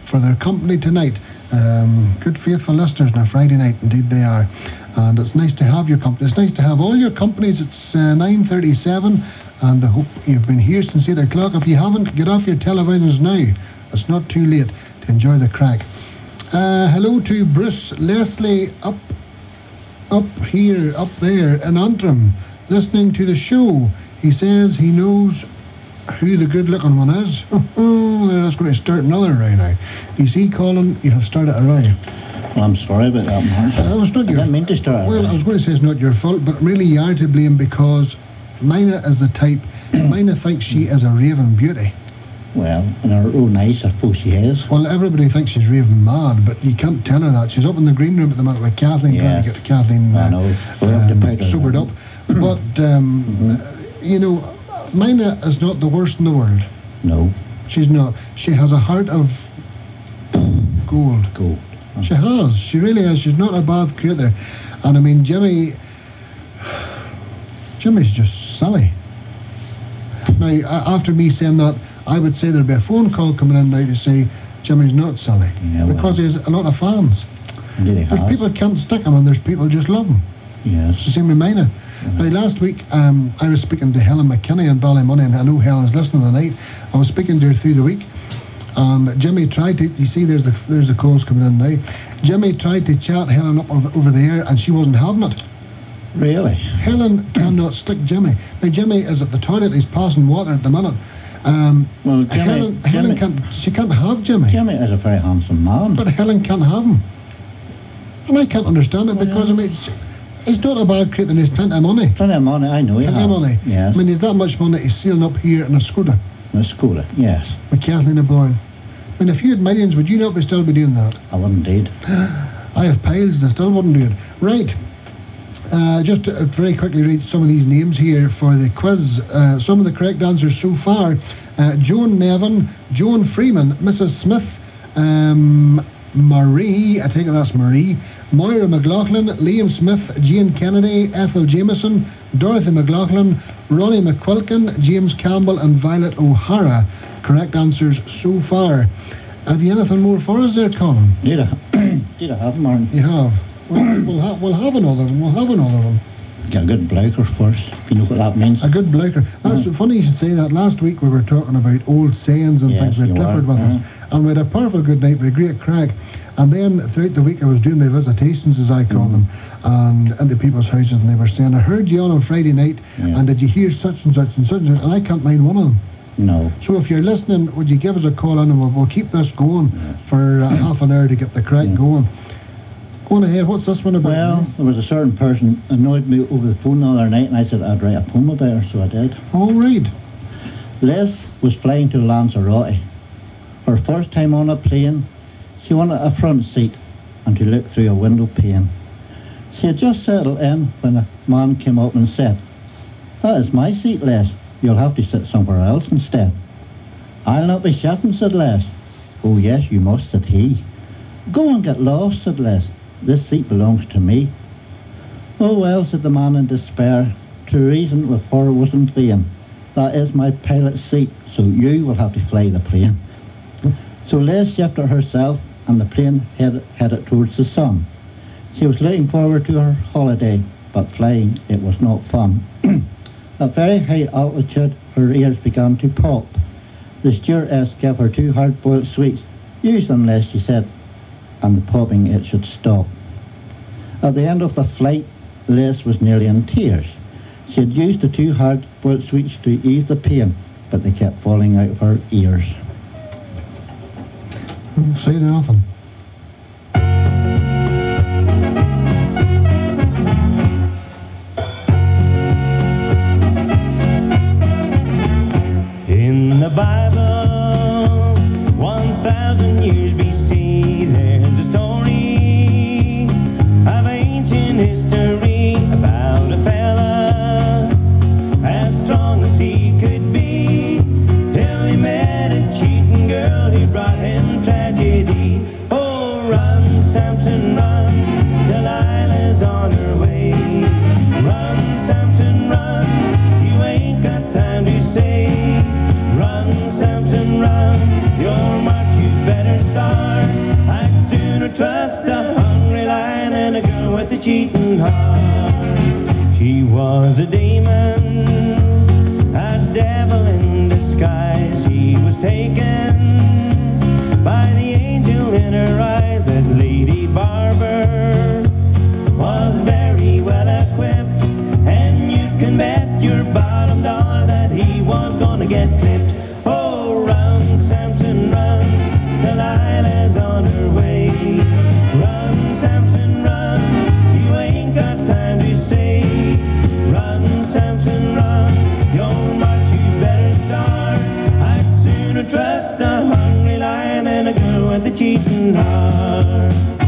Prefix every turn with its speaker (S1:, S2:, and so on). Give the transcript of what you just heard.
S1: for their company tonight. Good faithful listeners on a Friday night, indeed they are. And it's nice to have your company. It's nice to have all your companies. It's 9:37, and I hope you've been here since 8 o'clock. If you haven't, get off your televisions now. It's not too late to enjoy the crack. Hello to Bruce Leslie up there in Antrim, listening to the show. He says he knows who the good-looking one is. That's going to start another row now. You see, Colin, you have started a row.
S2: Well, I'm sorry about that, Mark.
S1: I didn't
S2: mean to start.
S1: Well, I was going to say it's not your fault, but really you are to blame, because Mina is the type. Mina thinks she is a raving beauty.
S2: Well, in her own eyes, I suppose she is.
S1: Well, everybody thinks she's raving mad, but you can't tell her that. She's up in the green room at the minute with Kathleen, trying to get Kathleen
S2: I know.
S1: sobered up. But, you know, Mina is not the worst in the world.
S2: No.
S1: She's not. She has a heart of gold.
S2: Gold.
S1: She has. She really is. She's not a bad creature. And I mean, Jimmy's just silly. Now, after me saying that, I would say there'd be a phone call coming in now to say Jimmy's not silly.
S2: Yeah,
S1: because he has a lot of fans.
S2: Indeed he has.
S1: There's people can't stick him, and there's people just love him.
S2: Yes.
S1: It's the same with Mina. Now, last week, I was speaking to Helen McKinney in Ballymoney, and I know Helen's listening tonight. I was speaking to her through the week, and Jimmy tried to, you see, there's the calls coming in now. Jimmy tried to chat Helen up over the air, and she wasn't having it.
S2: Really?
S1: Helen cannot stick Jimmy. Now, Jimmy is at the toilet, he's passing water at the minute.
S2: Well,
S1: Helen can't have Jimmy.
S2: Jimmy is a very handsome man.
S1: But Helen can't have him. And I can't understand it, because, I mean, he's not a bad creature, and he's plenty of money.
S2: Plenty of money, I know he has.
S1: Plenty of money.
S2: Yes.
S1: I mean, he's that much money, he's sailing up here in a Skoda.
S2: In a Skoda, yes.
S1: With Kathleen O'Boyle. I mean, if you had millions, would you not still be doing that?
S2: I would indeed.
S1: I have piles, and I still wouldn't do it. Right. Just to very quickly read some of these names here for the quiz. Some of the correct answers so far. Joan Nevin, Joan Freeman, Mrs. Smith, Marie, I think that's Marie, Moira McLaughlin, Liam Smith, Jane Kennedy, Ethel Jameson, Dorothy McLaughlin, Ronnie McQuilkin, James Campbell, and Violet O'Hara. Correct answers so far. Have you anything more for us there, Colin?
S2: Did I have, Martin?
S1: You have. We'll have another one.
S2: Get a good blouker first, if you know what that means.
S1: A good blouker. That's funny you should say that. Last week we were talking about old sayings and things with Clifford with us. And we had a powerful good night with a great crack. And then throughout the week I was doing my visitations, as I call them, and into people's houses, and they were saying, I heard you on Friday night, and did you hear such and such and such and such? And I can't mind one of them.
S2: No.
S1: So if you're listening, would you give us a call in, and we'll keep this going for half an hour to get the crack going. Go on ahead, what's this one about?
S2: Well, there was a certain person annoyed me over the phone the other night, and I said I'd write a poem about her, so I did.
S1: All right.
S2: Les was flying to Lanzarote. Her first time on a plane, she wanted a front seat and to look through a window pane. She had just settled in when a man came up and said, "That is my seat, Les. You'll have to sit somewhere else instead." "I'll not be sitting," said Les. "Oh yes, you must," said he. "Go and get lost," said Les. "This seat belongs to me." "Oh well," said the man in despair, "to reason with her was in vain. That is my pilot's seat, so you will have to fly the plane." So Les shifted herself, and the plane headed towards the sun. She was looking forward to her holiday, but flying it was not fun. At very high altitude, her ears began to pop. The stewardess gave her 2 hard-boiled sweets. "Use them, Les," she said, and the popping it should stop. At the end of the flight, Les was nearly in tears. She had used the 2 hard-boiled sweets to ease the pain, but they kept falling out of her ears.
S1: Say nothing.
S3: In the Bible, 1,000 years BC, there's a story of ancient history about a fella as strong as he could be, till he met a cheating girl who brought him tragedy. Oh, run, Samson, run, Delilah's on her way. Run, Samson, run, you ain't got time to say. Run, Samson, run, your march you better stop. heart. She was a demon, a devil in disguise. She was taken by the angel in her eyes. That Lady Barber was very well equipped, and you can bet your bottom dollar that he was gonna get clipped. Oh, run, Samson, run, Delilah's on her way. Run, Samson, run, you ain't got time to say. Run, Samson, run, your march you better start. I'd sooner trust a hungry lion than a girl with a cheating heart.